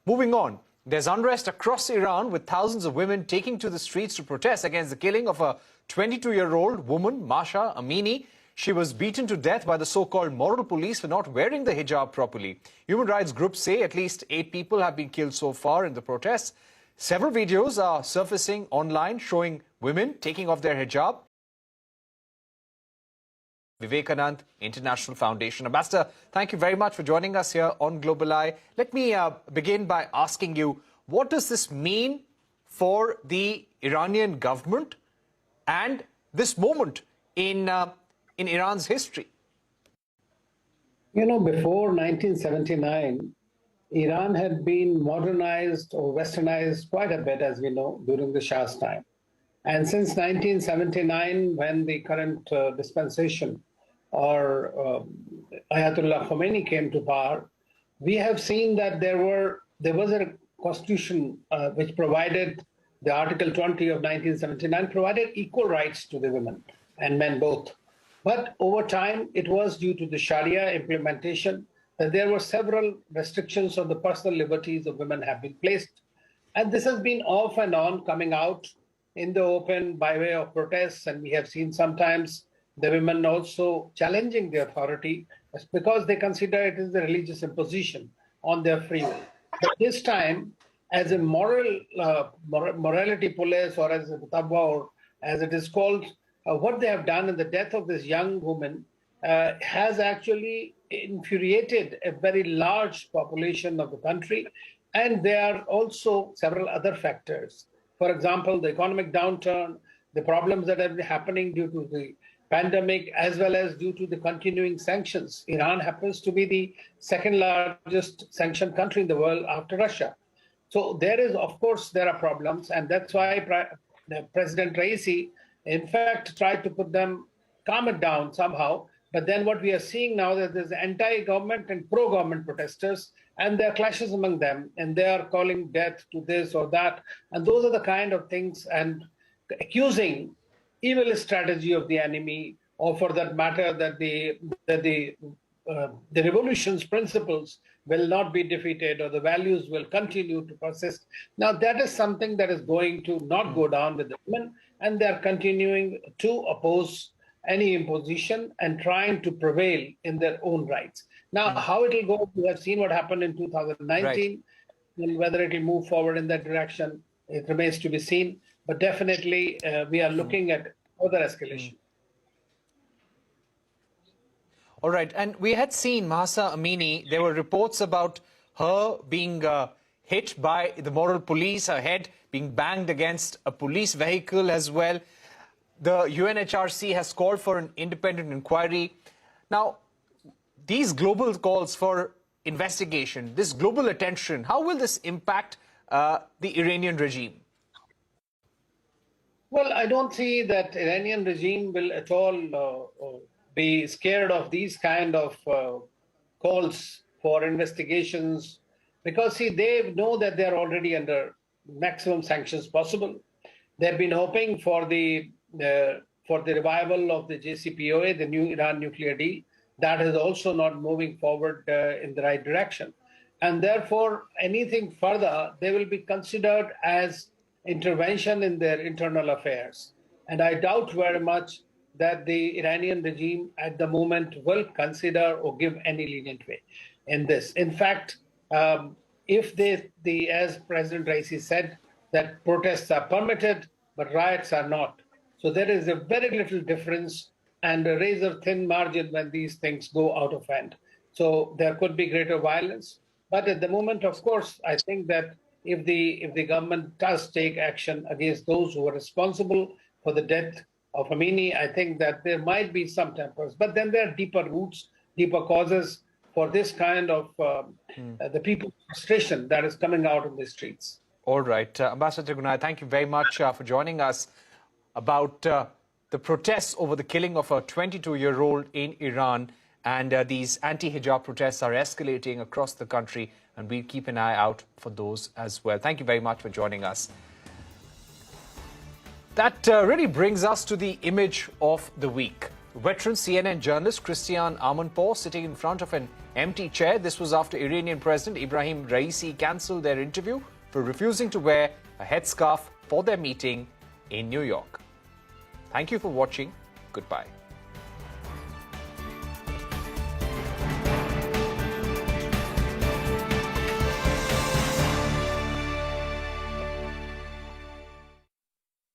Moving on, there's unrest across Iran with thousands of women taking to the streets to protest against the killing of a 22-year-old woman, Mahsa Amini. She was beaten to death by the so-called moral police for not wearing the hijab properly. Human rights groups say at least 8 people have been killed so far in the protests. Several videos are surfacing online showing women taking off their hijab. Vivekanand International Foundation. Ambassador, thank you very much for joining us here on Global Eye. Let me begin by asking you, what does this mean for the Iranian government and this moment in Iran's history? You know, before 1979, Iran had been modernized or westernized quite a bit, as we know, during the Shah's time. And since 1979, when the current dispensation or Ayatollah Khomeini came to power, we have seen that there was a constitution which provided, the Article 20 of 1979 provided equal rights to the women and men both. But over time, it was due to the Sharia implementation that there were several restrictions on the personal liberties of women have been placed. And this has been off and on coming out in the open by way of protests. And we have seen sometimes the women also challenging the authority because they consider it is a religious imposition on their free will. But this time, as a morality police, or as a mutabba, or as it is called, what they have done in the death of this young woman has actually infuriated a very large population of the country. And there are also several other factors. For example, the economic downturn, the problems that have been happening due to the pandemic, as well as due to the continuing sanctions. Iran happens to be the second largest sanctioned country in the world after Russia. So there is, of course, there are problems. And that's why President Raisi, in fact, tried to put them, calm it down somehow. But then what we are seeing now is that there's anti-government and pro-government protesters, and there are clashes among them, and they are calling death to this or that. And those are the kind of things, and accusing evil strategy of the enemy, or for that matter, that the revolution's principles will not be defeated, or the values will continue to persist. Now, that is something that is going to not go down with the women, and they are continuing to oppose any imposition and trying to prevail in their own rights. Now, how it will go, we have seen what happened in 2019, right. And whether it will move forward in that direction, it remains to be seen. But definitely, we are looking at further escalation. All right. And we had seen Mahsa Amini, there were reports about her being hit by the moral police, her head being banged against a police vehicle as well. The UNHRC has called for an independent inquiry. Now, these global calls for investigation, this global attention, how will this impact the Iranian regime? Well, I don't see that Iranian regime will at all be scared of these kind of calls for investigations, because, see, they know that they're already under maximum sanctions possible. They've been hoping for the revival of the JCPOA, the new Iran nuclear deal. That is also not moving forward in the right direction. And therefore, anything further, they will be considered as intervention in their internal affairs. And I doubt very much that the Iranian regime at the moment will consider or give any lenient way in this. In fact, if as President Raisi said, that protests are permitted, but riots are not. So there is a very little difference and a razor thin margin when these things go out of hand. So there could be greater violence. But at the moment, of course, I think that if the government does take action against those who are responsible for the death of Amini, I think that there might be some tempers. But then there are deeper roots, deeper causes for this kind of the people's frustration that is coming out of the streets. All right. Ambassador Trugunayat, thank you very much for joining us about the protests over the killing of a 22-year-old in Iran. And these anti-hijab protests are escalating across the country, and we'll keep an eye out for those as well. Thank you very much for joining us. That really brings us to the image of the week. veteran CNN journalist Christiane Amanpour sitting in front of an empty chair. This was after Iranian President Ibrahim Raisi cancelled their interview for refusing to wear a headscarf for their meeting in New York. Thank you for watching. Goodbye.